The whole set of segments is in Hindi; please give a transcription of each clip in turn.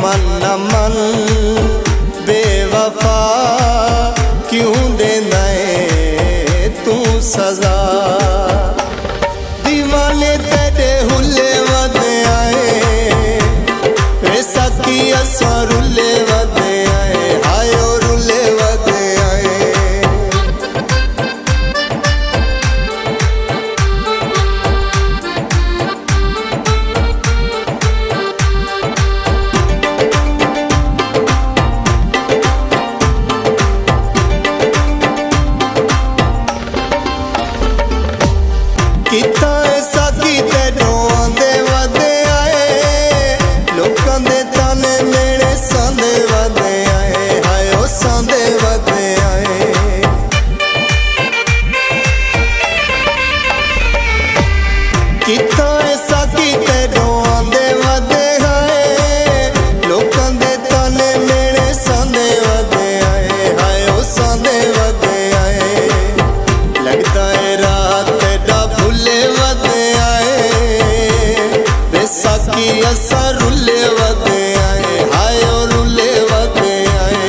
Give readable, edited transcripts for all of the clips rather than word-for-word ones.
मन मन बेवफा क्यों देना है तू सजा। दीवाने तेरे हुले वदे आए पैसा की असर रुले वदे आए आयो रुले वदे आए। किता ऐसा की तेनों आंदे वदे आए लोकां दे ताने मेरे सांदे वदे आए हायो सांदे वदे आए। किता ऐसा की तेनों आंदे वदे आए लोकां दे ताने मेरे सांदे वदे आए हायो सांदे वदे आए। लगता है रात भुले वदे आए बैसाखी असर रुले वदे आए हायो रुले वदे आए।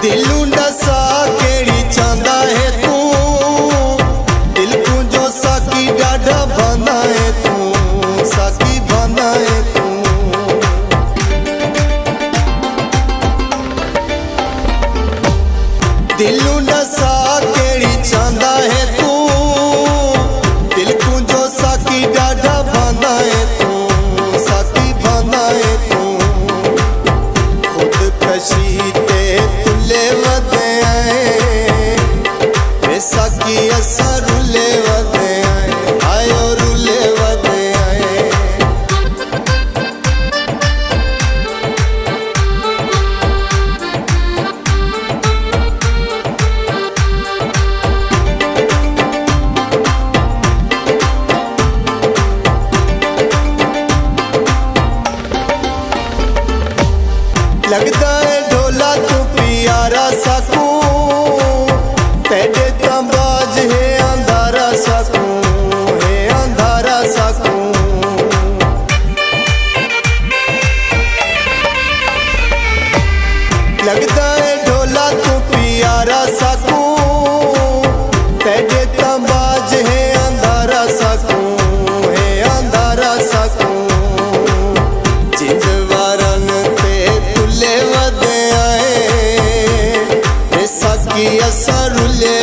दिलू दसा केड़ी चांदा है तू दिल को जो साकी डाढ़ा बांधा है तू साकी बांधा है तू। दिलू दसा केड़ी चांदा है तू दिल को जो साकी डाढ़ा बांधा है तू साकी बांधा है तू। खुद कशी ते तुले वदे आए बैसाखी असर रुले वदे आए आयो रुले वदे आए। लगता है ढोला तू प्यारा सकू तेरे तंबाज है अंधारा सकू है अंधारा सकू। लगता है ढोला तू प्यारा सकू तेरे तंबाज है अंधारा सकू है अंधारा सकू। जिंदवारन ते तुले वदे आए बैसाखी असर रुले